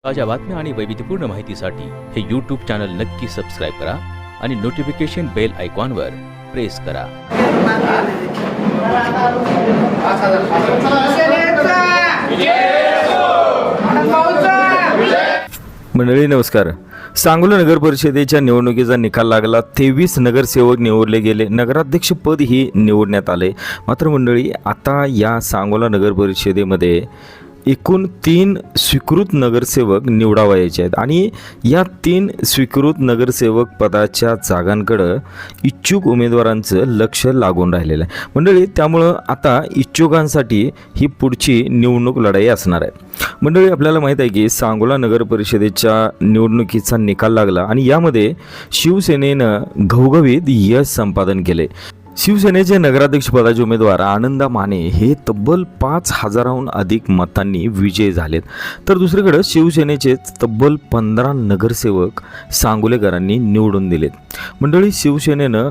ताज्या बातम्या आणि वैविध्यपूर्ण माहितीसाठी हे यूट्यूब चॅनल नक्की सबस्क्राईब करा आणि नोटिफिकेशन बेल आयकॉनवर प्रेस करा. मंडळी नमस्कार. सांगोला नगर परिषदेच्या निवडणुकीचा निकाल लागला. 23 नगरसेवक निवडले गेले. नगराध्यक्ष पद ही निवडण्यात आले. मात्र मंडळी आता या सांगोला नगर परिषदेमध्ये एकूण 3 स्वीकृत नगरसेवक निवडावयाचे आहेत आणि या 3 स्वीकृत नगरसेवक पदाच्या जागांकडं इच्छुक उमेदवारांचं लक्ष लागून राहिलेलं आहे मंडळी. त्यामुळं आता इच्छुकांसाठी ही पुढची निवडणूक लढाई असणार आहे. मंडळी आपल्याला माहीत आहे की सांगोला नगर परिषदेच्या निवडणुकीचा निकाल लागला आणि यामध्ये शिवसेनेनं घवघवीत यश संपादन केले. शिवसेनेचे नगराध्यक्षपदाचे उमेदवार आनंदा माने हे तब्बल 5,000हून अधिक मतांनी विजयी झालेत. तर दुसरीकडे शिवसेनेचे तब्बल 15 नगरसेवक सांगोलेकरांनी निवडून दिलेत. मंडळी शिवसेनेनं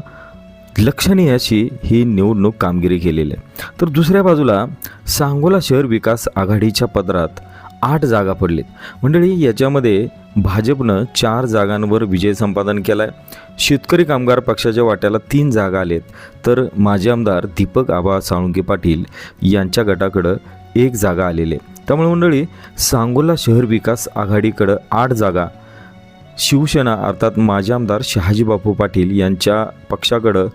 लक्षणीय अशी ही निवडणूक कामगिरी केलेली आहे. तर दुसऱ्या बाजूला सांगोला शहर विकास आघाडीच्या पदरात 8 जागा पडलीत. मंडळी याच्यामध्ये भाजपनं 4 जागांवर विजय संपादन केला आहे. शेतकरी कामगार पक्षाच्या वाट्याला 3 जागा आलेत. तर माजी आमदार दीपक आबा साळुंके पाटील यांच्या गटाकडं 1 जागा आलेले. त्यामुळे मंडळी सांगोला शहर विकास आघाडीकडं 8 जागा, शिवसेना अर्थात माजी आमदार शहाजी बापू पाटील यांच्या पक्षाकडं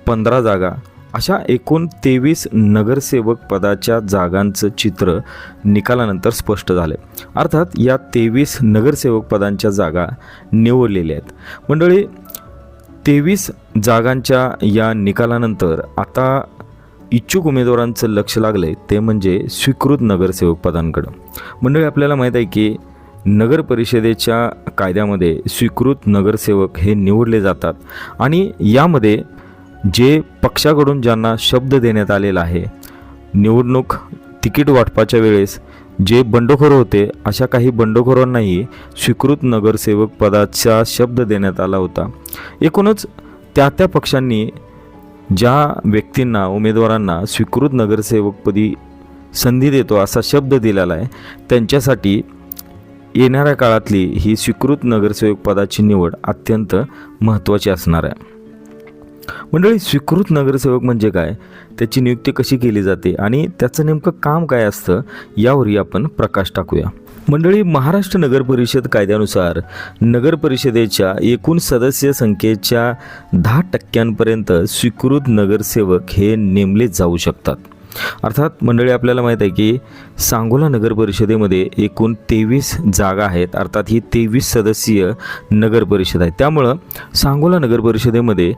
15 जागा, अशा एकूण 23 नगरसेवक पदाच्या जागांचं चित्र निकालानंतर स्पष्ट झाले. अर्थात या 23 नगरसेवक पदांच्या जागा निवडलेल्या आहेत. मंडळी 23 जागांच्या या निकालानंतर आता इच्छुक उमेदवारांचं लक्ष लागले ते म्हणजे स्वीकृत नगरसेवक पदांकडं. मंडळी आपल्याला माहीत आहे की नगर परिषदेच्या कायद्यामध्ये स्वीकृत नगरसेवक हे निवडले जातात आणि यामध्ये जे पक्षाकडून ज्यांना शब्द देण्यात आलेला आहे, निवडणूक तिकीट वाटपाच्या वेळेस जे बंडखोर होते अशा काही बंडखोरांनाही स्वीकृत नगरसेवक पदाचा शब्द देण्यात आला होता. एकूणच त्या पक्षांनी ज्या व्यक्तींना उमेदवारांना स्वीकृत नगरसेवकपदी संधी देतो असा शब्द दिलेला आहे त्यांच्यासाठी येणाऱ्या काळातली ही स्वीकृत नगरसेवक पदाची निवड अत्यंत महत्त्वाची असणार आहे. मंडळी स्वीकृत नगरसेवक म्हणजे काय, त्याची नियुक्ती कशी केली जाते आणि त्याचं नेमकं काम काय असतं यावरही आपण प्रकाश टाकूया. मंडळी महाराष्ट्र नगर परिषद कायद्यानुसार नगर परिषदेच्या एकूण सदस्य संख्येच्या 10% स्वीकृत नगरसेवक हे नेमले जाऊ शकतात. अर्थात मंडळी आपल्याला माहीत आहे की सांगोला नगर परिषदेमध्ये एकूण 23 जागा आहेत. अर्थात ही 23 सदस्यीय नगर परिषद आहे. त्यामुळं सांगोला नगर परिषदेमध्ये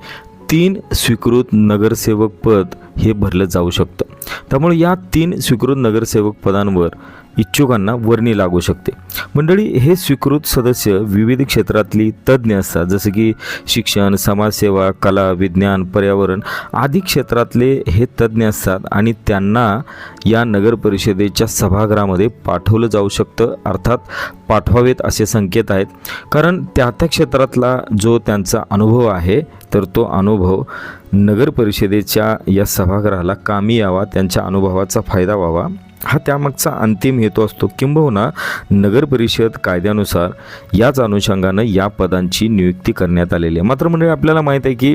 3 स्वीकृत नगरसेवक पद हे भरलं जाऊ शकतं. त्यामुळे या 3 स्वीकृत नगरसेवक पदांवर इच्छुकांना वर्णी लागू शकते. मंडळी हे स्वीकृत सदस्य विविध क्षेत्रातली तज्ज्ञ असतात, जसं की शिक्षण, समाजसेवा, कला, विज्ञान, पर्यावरण आदी क्षेत्रातले हे तज्ज्ञ असतात आणि त्यांना या नगर परिषदेच्या सभागृहामध्ये पाठवलं जाऊ शकतं. अर्थात पाठवावेत असे संकेत आहेत, कारण त्या क्षेत्रातला जो त्यांचा अनुभव आहे तर तो अनुभव नगर परिषदेच्या या सभागृहाला कामी यावा, त्यांच्या अनुभवाचा फायदा व्हावा हा त्यामागचा अंतिम हेतू असतो. किंबहुना नगर परिषद कायद्यानुसार याच अनुषंगानं या पदांची नियुक्ती करण्यात आलेली आहे. मात्र म्हणजे आपल्याला माहीत आहे की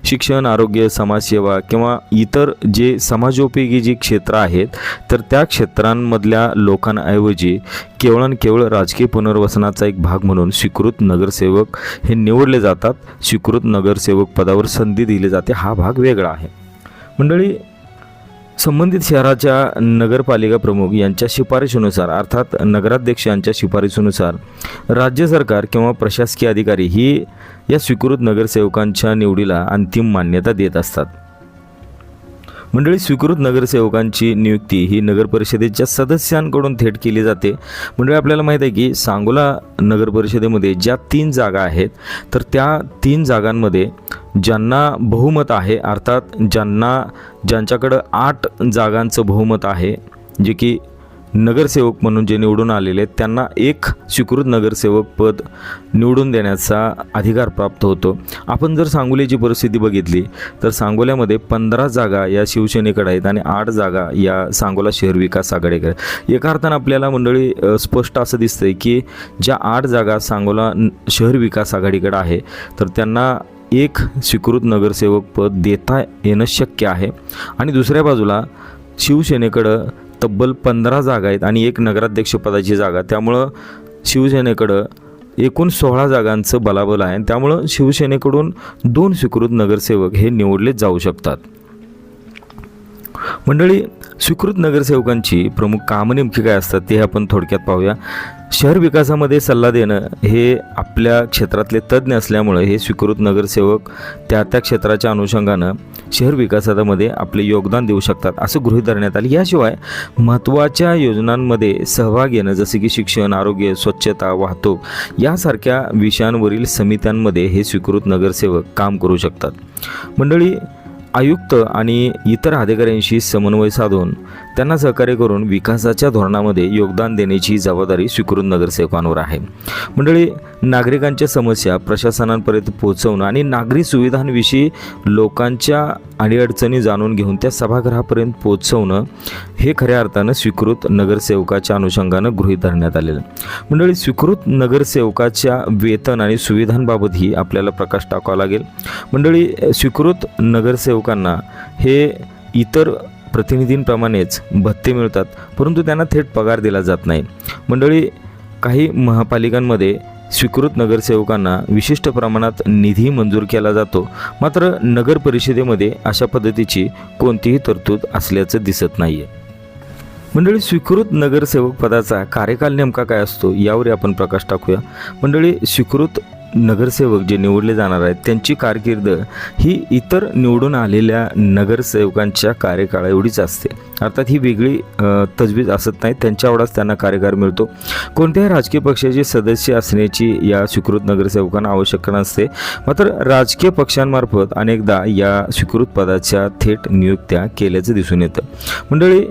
शिक्षण, आरोग्य, समाजसेवा किंवा इतर जे समाजोपयोगी जी क्षेत्र आहेत तर त्या क्षेत्रांमधल्या लोकांऐवजी केवळ राजकीय पुनर्वसनाचा एक भाग म्हणून स्वीकृत नगरसेवक हे निवडले जातात. स्वीकृत नगरसेवक पदावर संधी दिली जाते, हा भाग वेगळा आहे. मंडळी संबंधित शहराच्या नगरपालिका प्रमुख यांच्या शिफारशीनुसार अर्थात नगराध्यक्ष यांच्या शिफारशीनुसार राज्य सरकार किंवा प्रशासकीय अधिकारी ही या स्वीकृत नगरसेवकांच्या निवडीला अंतिम मान्यता देत असतात. मंडळी स्वीकृत नगरसेवकांची नियुक्ती ही नगर परिषदेच्या सदस्यांकडून थेट केली जाते. मंडळी आपल्याला माहीत आहे की सांगोला नगर परिषदेमध्ये ज्या 3 जागा आहेत तर त्या 3 जागांमध्ये ज्यांना बहुमत आहे, अर्थात ज्यांच्याकडं 8 जागांचं बहुमत आहे, जे की नगरसेवक म्हणून जे निवडून आलेले आहेत त्यांना एक स्वीकृत नगरसेवक पद निवडून देण्याचा अधिकार प्राप्त होतो. आपण जर सांगोल्याची परिस्थिती बघितली तर सांगोल्यामध्ये 15 जागा या शिवसेनेकडे आहेत आणि 8 जागा या सांगोला शहर विकास आघाडीकडे. एका अर्थानं आपल्याला मंडळी स्पष्ट असं दिसतंय की ज्या 8 जागा सांगोला शहर विकास आघाडीकडे आहे तर त्यांना एक स्वीकृत नगरसेवक पद देता येणं शक्य आहे आणि दुसऱ्या बाजूला शिवसेनेकडं तब्बल 15 जागा आहेत आणि एक नगराध्यक्ष पदाची जागा. त्यामुळं शिवसेनेकडं एकूण 16 जागांचं बलाबल आहे. त्यामुळं शिवसेनेकडून 2 स्वीकृत नगरसेवक हे निवडले जाऊ शकतात. मंडळी, स्वीकृत नगरसेवकांची प्रमुख कामं नेमकी काय असतात ते आपण थोडक्यात पाहूया. शहर विकासामध्ये सल्ला देणं हे आपल्या क्षेत्रातले तज्ज्ञ असल्यामुळे हे स्वीकृत नगरसेवक त्या क्षेत्राच्या अनुषंगानं शहर विकासामध्ये आपले योगदान देऊ शकतात असं गृहीत धरण्यात आले. याशिवाय महत्त्वाच्या योजनांमध्ये सहभाग घेणं जसे की शिक्षण, आरोग्य, स्वच्छता, वाहतूक यासारख्या विषयांवरील समित्यांमध्ये हे स्वीकृत नगरसेवक काम करू शकतात. मंडळी, आयुक्त आणि इतर अधिकाऱ्यांशी समन्वय साधून त्यांना सहकार्य करून विकासाच्या धोरणामध्ये योगदान देण्याची जबाबदारी स्वीकृत नगरसेवकांवर आहे. मंडळी, नागरिकांच्या समस्या प्रशासनापर्यंत पोहोचवणं आणि नागरी सुविधांविषयी लोकांच्या अडीअडचणी जाणून घेऊन त्या सभागृहापर्यंत पोहोचवणं हे खऱ्या अर्थानं स्वीकृत नगरसेवकाच्या अनुषंगानं गृहीत धरण्यात आलेलं. मंडळी, स्वीकृत नगरसेवकाच्या वेतन आणि सुविधांबाबतही आपल्याला प्रकाश टाकावा लागेल. मंडळी, स्वीकृत नगरसेवकांना हे इतर प्रतिनिधींप्रमाणेच भत्ते मिळतात परंतु त्यांना थेट पगार दिला जात नाही. मंडळी, काही महापालिकांमध्ये स्वीकृत नगरसेवकांना विशिष्ट प्रमाणात निधी मंजूर केला जातो मात्र नगर परिषदेमध्ये अशा पद्धतीची कोणतीही तरतूद असल्याचं दिसत नाही आहे. मंडळी, स्वीकृत नगरसेवक पदाचा कार्यकाल नेमका काय असतो यावर आपण प्रकाश टाकूया. मंडळी, स्वीकृत नगरसेवक जे निवडले जाणार आहेत त्यांची कारकीर्द ही इतर निवडून आलेल्या नगरसेवकांच्या कार्यकाळा एवढीच असते. अर्थात ही वेगळी तजवीज असत नाही, त्यांच्या एवढाच त्यांना कार्यकाळ मिळतो. कोणत्याही राजकीय पक्षाचे सदस्य असण्याची या स्वीकृत नगरसेवकांना आवश्यकता नसते. मात्र राजकीय पक्षांमार्फत अनेकदा या स्वीकृत पदाच्या थेट नियुक्त्या केल्याचं दिसून येतं. मंडळी,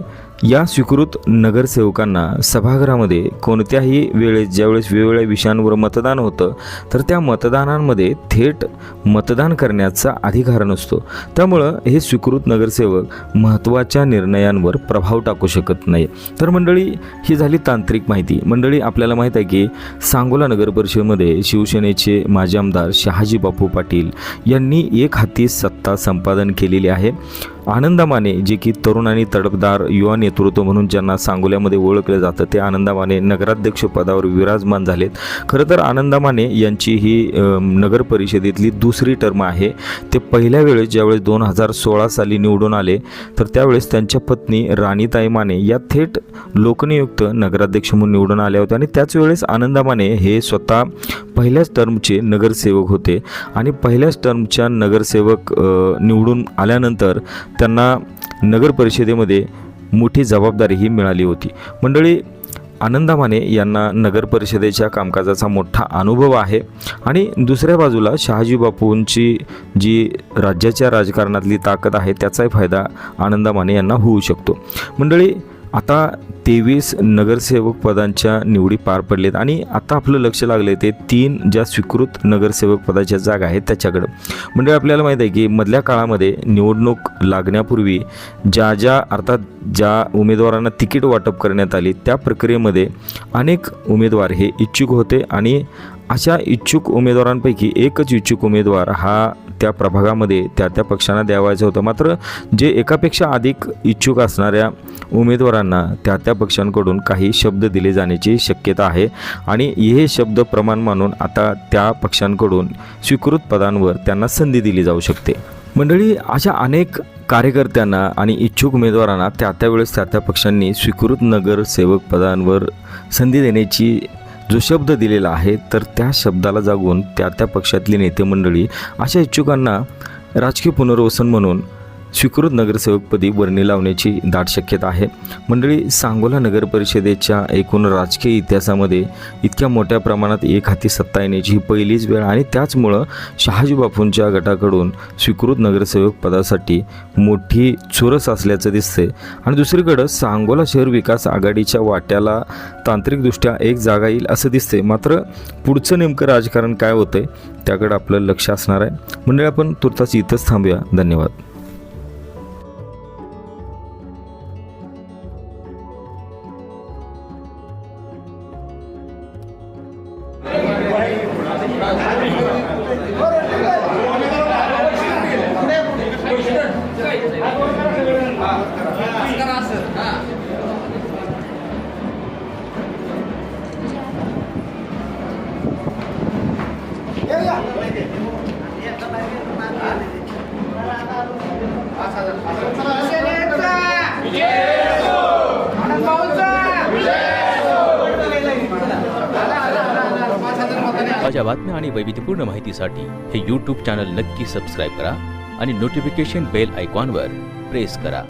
या स्वीकृत नगरसेवकांना सभागृहामध्ये कोणत्याही वेळेस ज्यावेळेस वेगवेगळ्या विषयांवर मतदान होतं तर त्या मतदानांमध्ये थेट मतदान करण्याचा अधिकार नसतो. त्यामुळं हे स्वीकृत नगरसेवक महत्त्वाच्या निर्णयांवर प्रभाव टाकू शकत नाही. तर मंडळी, ही झाली तांत्रिक माहिती. मंडळी, आपल्याला माहीत आहे की सांगोला नगर परिषदेमध्ये शिवसेनेचे माजी आमदार शहाजी बापू पाटील यांनी एक हाती सत्ता संपादन केलेली आहे. आनंदा माने, जे की तरुण आणि तडफदार युवा नेतृत्व म्हणून ज्यांना सांगोल्यामध्ये ओळखलं जातं, ते आनंदा माने नगराध्यक्ष पदावर विराजमान झालेत. खरं तर आनंदा माने यांची ही नगर परिषदेतली दुसरी टर्म आहे. ते पहिल्या वेळेस ज्यावेळेस 2016 साली निवडून आले तर त्यावेळेस त्यांच्या पत्नी राणीताई माने या थेट लोकनियुक्त नगराध्यक्ष म्हणून निवडून आल्या होत्या आणि त्याच वेळेस आनंदा माने हे स्वतः पहिल्याच टर्मचे नगरसेवक होते आणि पहिल्याच टर्मच्या नगरसेवक निवडून आल्यानंतर त्यांना नगर परिषदेमध्ये मोठी जबाबदारीही मिळाली होती. मंडळी, आनंदा माने यांना नगर परिषदेच्या कामकाजाचा मोठा अनुभव आहे आणि दुसऱ्या बाजूला शहाजी बापूंची जी राज्याच्या राजकारणातली ताकद आहे त्याचाही फायदा आनंदा माने यांना होऊ शकतो. मंडळी, आता 23 नगरसेवक पदांच्या निवडी पार पडलेत आणि आता आपलं लक्ष लागले ते 3 ज्या स्वीकृत नगरसेवक पदाच्या जागा आहेत त्याच्याकडं. म्हणजे आपल्याला माहीत आहे की मधल्या काळामध्ये निवडणूक लागण्यापूर्वी ज्या उमेदवारांना तिकीट वाटप करण्यात आली त्या प्रक्रियेमध्ये अनेक उमेदवार हे इच्छुक होते आणि अशा इच्छुक उमेदवारांपैकी एकच इच्छुक उमेदवार हा त्या प्रभागामध्ये त्या पक्षांना द्यावायचं होतं. मात्र जे एकापेक्षा अधिक इच्छुक असणाऱ्या उमेदवारांना त्या पक्षांकडून काही शब्द दिले जाण्याची शक्यता आहे आणि हे शब्द प्रमाण मानून आता त्या पक्षांकडून स्वीकृत पदांवर त्यांना संधी दिली जाऊ शकते. मंडळी, अशा अनेक कार्यकर्त्यांना आणि इच्छुक उमेदवारांना त्यावेळेस त्या पक्षांनी स्वीकृत नगरसेवक पदांवर संधी देण्याची जो शब्द दिलेला आहे तर त्या शब्दाला जागून त्या पक्षातली नेते मंडळी अशा इच्छुकांना राजकीय पुनर्वसन म्हणून स्वीकृत नगरसेवकपदी वर्णी लावण्याची दाट शक्यता आहे. मंडळी, सांगोला नगर परिषदेच्या एकूण राजकीय इतिहासामध्ये इतक्या मोठ्या प्रमाणात एक हाती सत्ता येण्याची ही पहिलीच वेळ आणि त्याचमुळं शहाजी बापूंच्या गटाकडून स्वीकृत नगरसेवक पदासाठी मोठी चुरस असल्याचं दिसते. आणि दुसरीकडं सांगोला शहर विकास आघाडीच्या वाट्याला तांत्रिकदृष्ट्या एक जागा येईल असं दिसते. मात्र पुढचं नेमकं राजकारण काय होतंय त्याकडे आपलं लक्ष असणार आहे. मंडळी, आपण तुर्तास इथंच थांबूया. धन्यवाद. ताज्या बातम्या आणि वैविध्यपूर्ण माहितीसाठी हे यूट्यूब चॅनल नक्की सबस्क्राईब करा आणि नोटिफिकेशन बेल आयकॉनवर प्रेस करा.